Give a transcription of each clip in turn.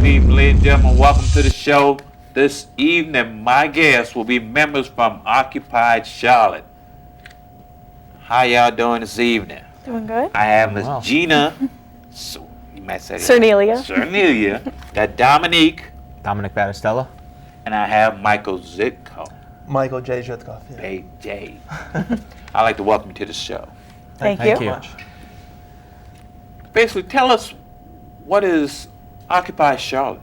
Good evening, ladies and gentlemen. Welcome to the show. This evening, my guests will be members from Occupy Charlotte. How y'all doing this evening? Doing good. I have Miss Gena, so you might say Cerniglia. Got Domenic, Battistella. and I have Michael Zytkow. Michael J.Zytkow. Yeah. Hey, Jay. I'd like to welcome you to the show. Thank you. you. Much. Basically, tell us, what is Occupy Charlotte?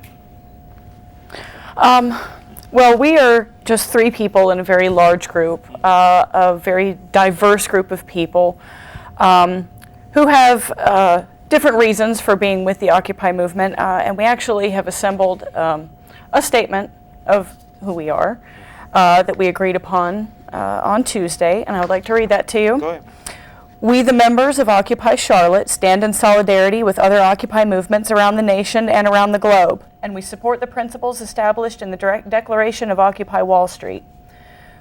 Well, we are just three people in a very large group, a very diverse group of people who have different reasons for being with the Occupy movement, and we actually have assembled a statement of who we are that we agreed upon on Tuesday, and I would like to read that to you. Go ahead. We, the members of Occupy Charlotte, stand in solidarity with other Occupy movements around the nation and around the globe, and we support the principles established in the direct declaration of Occupy Wall Street.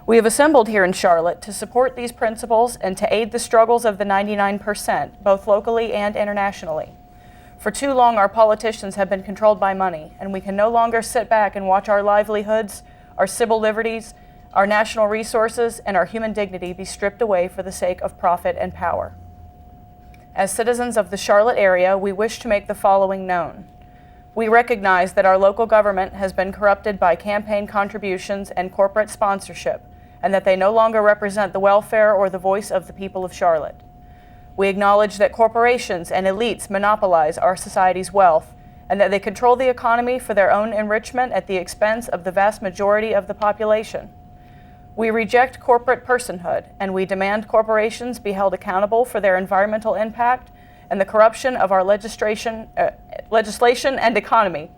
We have assembled here in Charlotte to support these principles and to aid the struggles of the 99%, both locally and internationally. For too long, our politicians have been controlled by money, and we can no longer sit back and watch our livelihoods, our civil liberties, our national resources, and our human dignity be stripped away for the sake of profit and power. As citizens of the Charlotte area, we wish to make the following known. We recognize that our local government has been corrupted by campaign contributions and corporate sponsorship, and that they no longer represent the welfare or the voice of the people of Charlotte. We acknowledge that corporations and elites monopolize our society's wealth, and that they control the economy for their own enrichment at the expense of the vast majority of the population. We reject corporate personhood, and we demand corporations be held accountable for their environmental impact and the corruption of our legislation and economy.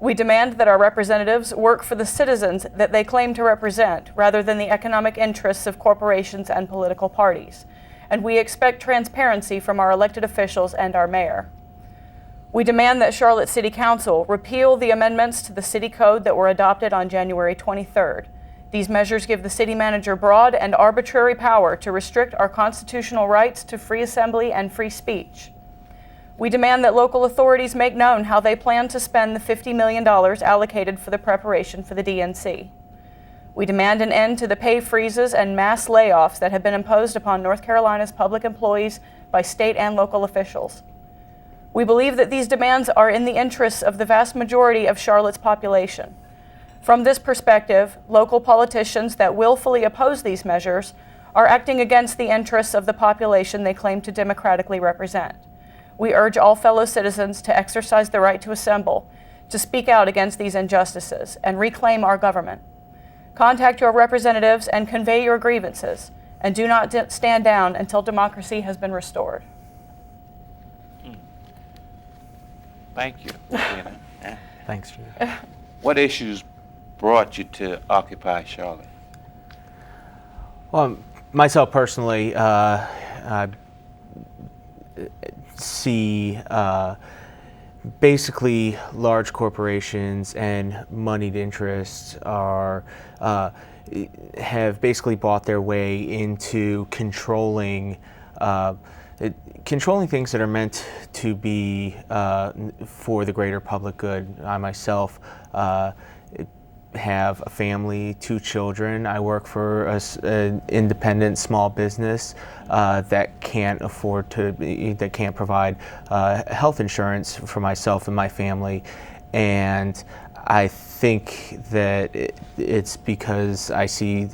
We demand that our representatives work for the citizens that they claim to represent, rather than the economic interests of corporations and political parties. And we expect transparency from our elected officials and our mayor. We demand that Charlotte City Council repeal the amendments to the city code that were adopted on January 23rd. These measures give the city manager broad and arbitrary power to restrict our constitutional rights to free assembly and free speech. We demand that local authorities make known how they plan to spend the $50 million allocated for the preparation for the DNC. We demand an end to the pay freezes and mass layoffs that have been imposed upon North Carolina's public employees by state and local officials. We believe that these demands are in the interests of the vast majority of Charlotte's population. From this perspective, local politicians that willfully oppose these measures are acting against the interests of the population they claim to democratically represent. We urge all fellow citizens to exercise the right to assemble, to speak out against these injustices, and reclaim our government. Contact your representatives and convey your grievances, and do not stand down until democracy has been restored. Thank you, Gena. Thanks, Drew. What issues brought you to Occupy Charlotte? Well, myself personally, I see basically large corporations and moneyed interests have basically bought their way into controlling things that are meant to be for the greater public good. I myself have a family, 2 children. I work for an independent small business that can't provide health insurance for myself and my family, and I think that it's because I see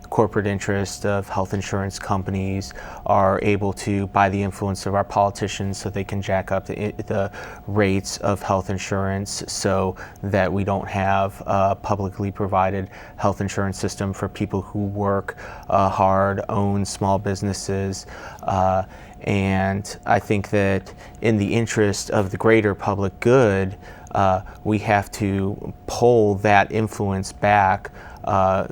corporate interest of health insurance companies are able to, by the influence of our politicians, so they can jack up the rates of health insurance so that we don't have a publicly provided health insurance system for people who work hard, own small businesses. And I think that in the interest of the greater public good, we have to pull that influence back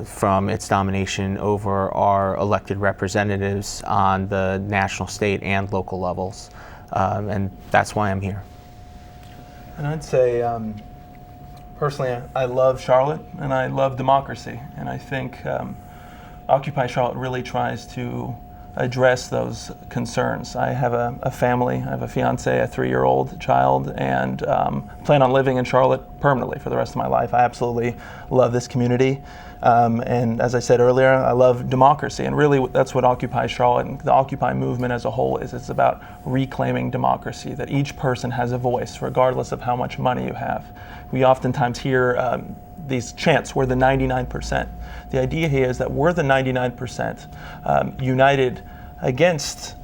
from its domination over our elected representatives on the national, state, and local levels. And that's why I'm here. And I'd say, personally, I love Charlotte and I love democracy. And I think Occupy Charlotte really tries to address those concerns. I have a family, I have a fiance, a 3-year-old child, and plan on living in Charlotte permanently for the rest of my life. I absolutely love this community. And as I said earlier, I love democracy, and really that's what Occupy Charlotte and the Occupy movement as a whole is. It's about reclaiming democracy, that each person has a voice regardless of how much money you have. We oftentimes hear these chants, we're the 99%. The idea here is that we're the 99% united against,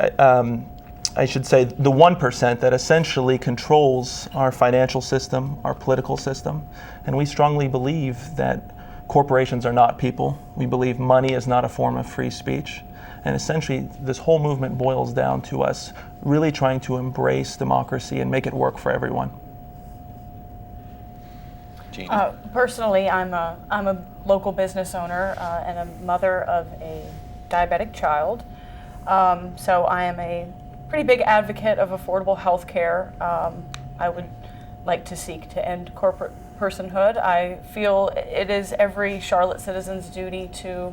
I should say, the 1% that essentially controls our financial system, our political system. And we strongly believe that corporations are not people. We believe money is not a form of free speech. And essentially, this whole movement boils down to us really trying to embrace democracy and make it work for everyone. Gena? Personally, I'm a local business owner and a mother of a diabetic child. So I am a pretty big advocate of affordable health care. I would like to seek to end corporate personhood. I feel it is every Charlotte citizen's duty to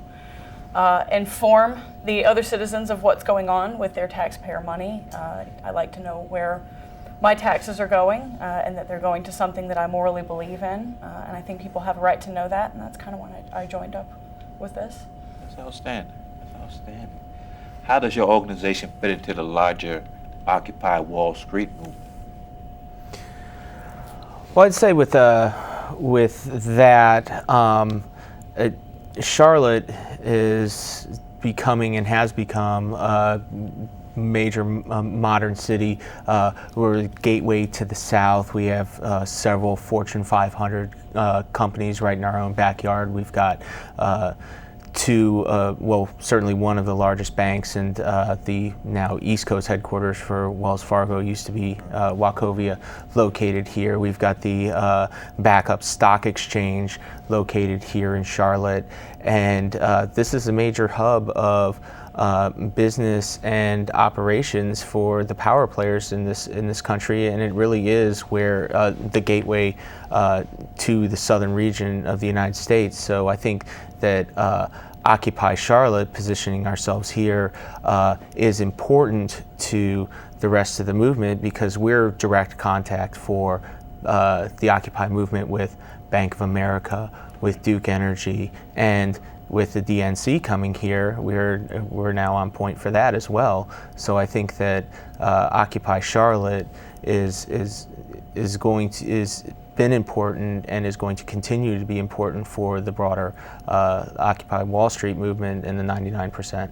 inform the other citizens of what's going on with their taxpayer money. I like to know where my taxes are going and that they're going to something that I morally believe in. And I think people have a right to know that, and that's kind of when I joined up with this. That's outstanding. That's outstanding. How does your organization fit into the larger Occupy Wall Street movement? Well, I'd say with that, Charlotte is becoming and has become a major modern city. We're a gateway to the South. We have several Fortune 500 companies right in our own backyard. We've got certainly one of the largest banks, and the now East Coast headquarters for Wells Fargo used to be Wachovia, located here. We've got the backup stock exchange located here in Charlotte, and this is a major hub of business and operations for the power players in this country, and it really is where the gateway to the southern region of the United States. So I think that Occupy Charlotte, positioning ourselves here, is important to the rest of the movement because we're direct contact for the Occupy movement with Bank of America, with Duke Energy, and with the DNC coming here, we're now on point for that as well. So I think that Occupy Charlotte is been important and is going to continue to be important for the broader Occupy Wall Street movement and the 99%.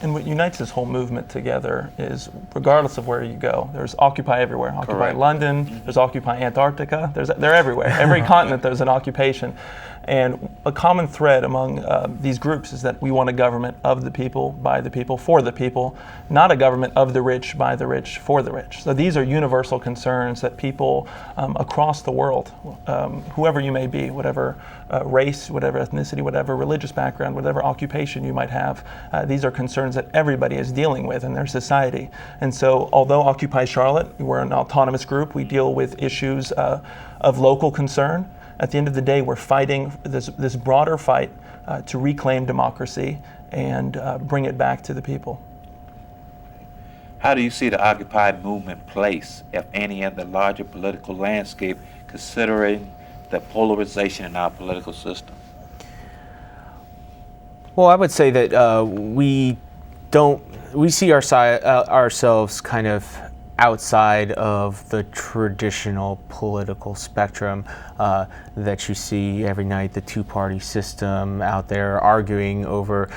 And what unites this whole movement together is, regardless of where you go, there's Occupy everywhere. Occupy Correct. London, there's Occupy Antarctica, they're everywhere. Every continent there's an occupation. And a common thread among these groups is that we want a government of the people, by the people, for the people, not a government of the rich, by the rich, for the rich. So these are universal concerns that people across the world, whoever you may be, whatever race, whatever ethnicity, whatever religious background, whatever occupation you might have, these are concerns that everybody is dealing with in their society. And so although Occupy Charlotte, we're an autonomous group, we deal with issues of local concern. At the end of the day, we're fighting this broader fight to reclaim democracy and bring it back to the people. How do you see the Occupy movement place, if any, in the larger political landscape, considering the polarization in our political system? Well, I would say that we see ourselves kind of outside of the traditional political spectrum that you see every night, the two-party system out there arguing over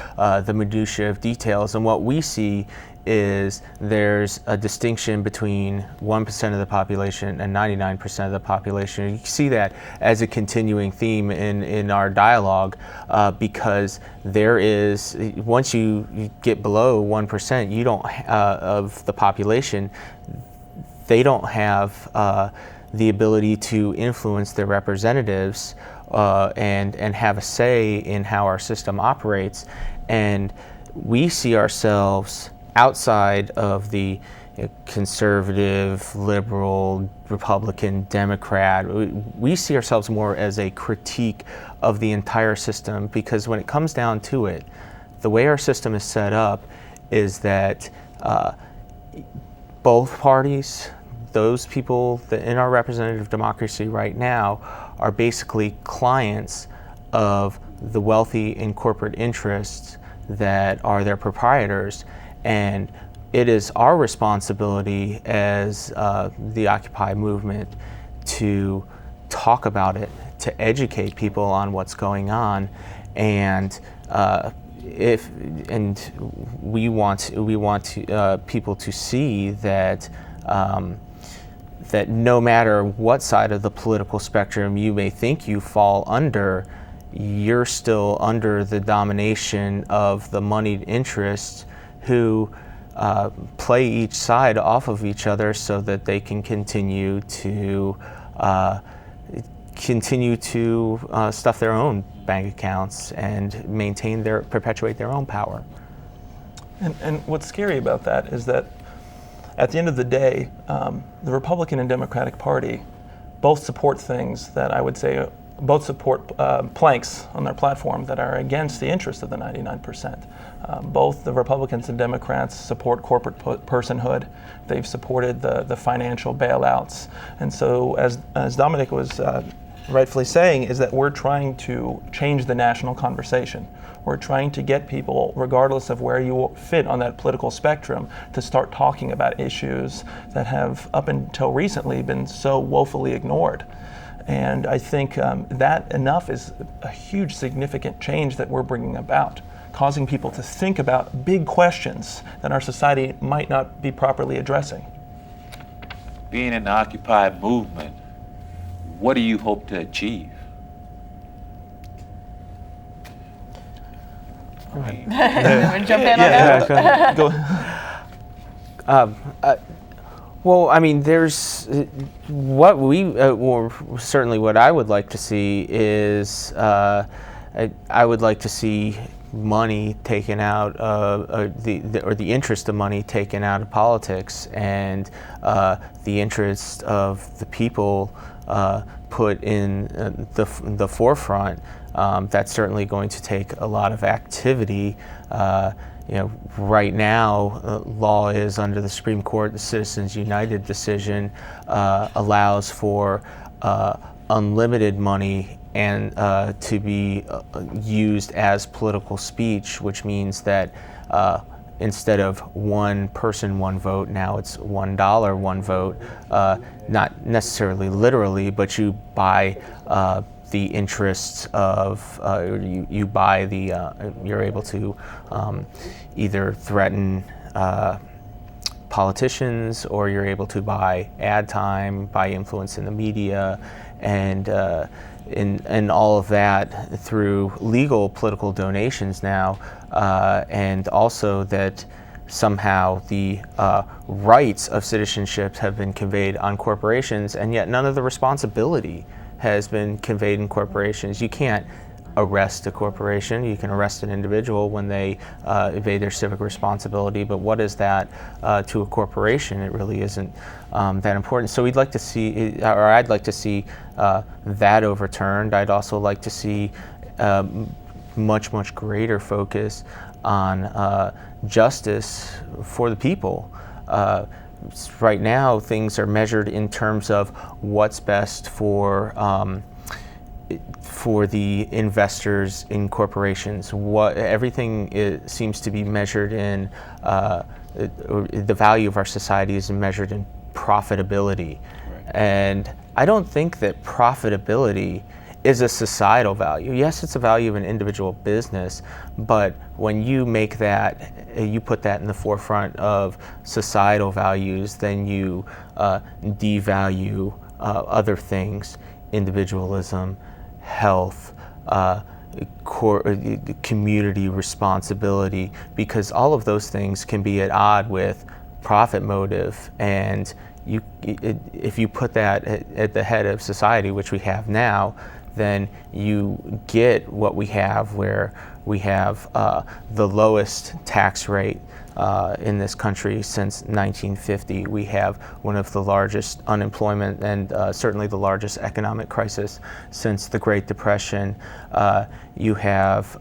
the minutiae of details. And what we see is there's a distinction between 1% of the population and 99% of the population. You see that as a continuing theme in our dialogue because there is, once you get below 1%, you don't of the population, they don't have the ability to influence their representatives and have a say in how our system operates. And we see ourselves outside of the conservative, liberal, Republican, Democrat. We see ourselves more as a critique of the entire system, because when it comes down to it, the way our system is set up is that both parties, those people that in our representative democracy right now, are basically clients of the wealthy and corporate interests that are their proprietors. And it is our responsibility as the Occupy movement to talk about it, to educate people on what's going on, and we want people to see that that no matter what side of the political spectrum you may think you fall under, you're still under the domination of the moneyed interests who play each side off of each other so that they can continue to stuff their own bank accounts and perpetuate their own power. And what's scary about that is that at the end of the day, the Republican and Democratic Party both support things that I would say both support planks on their platform that are against the interest of the 99%. Both the Republicans and Democrats support corporate personhood. They've supported the financial bailouts. And so as Domenic was rightfully saying, is that we're trying to change the national conversation. We're trying to get people, regardless of where you fit on that political spectrum, to start talking about issues that have, up until recently, been so woefully ignored. And I think that enough is a huge, significant change that we're bringing about, causing people to think about big questions that our society might not be properly addressing. Being in the Occupy movement, what do you hope to achieve? You want to jump in on that? Go. Well, I mean, there's what or certainly what I would like to see is I would like to see money taken out of the interest of money taken out of politics, and the interest of the people put in the forefront. That's certainly going to take a lot of activity. Right now, law is under the Supreme Court. The Citizens United decision allows for unlimited money and to be used as political speech, which means that instead of one person, one vote, now it's $1, one vote. Not necessarily literally, but you buy the interests of, you buy you're able to either threaten politicians, or you're able to buy ad time, buy influence in the media, and all of that through legal political donations now, and also that somehow the rights of citizenship have been conveyed on corporations, and yet none of the responsibility has been conveyed in corporations. You can't arrest a corporation. You can arrest an individual when they evade their civic responsibility, but what is that to a corporation? It really isn't that important. So we'd like to see, or I'd like to see that overturned. I'd also like to see much greater focus on justice for the people. Right now, things are measured in terms of what's best for the investors in corporations. Everything seems to be measured in the value of our society is measured in profitability, and I don't think that profitability is a societal value. Yes, it's a value of an individual business, but when you make that, you put that in the forefront of societal values, then you devalue other things, individualism, health, community responsibility, because all of those things can be at odds with profit motive. And if you put that at the head of society, which we have now, then you get what we have, where we have the lowest tax rate in this country since 1950. We have one of the largest unemployment and certainly the largest economic crisis since the Great Depression. You have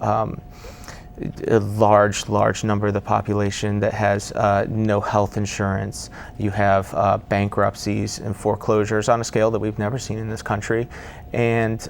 a large number of the population that has no health insurance. You have bankruptcies and foreclosures on a scale that we've never seen in this country. And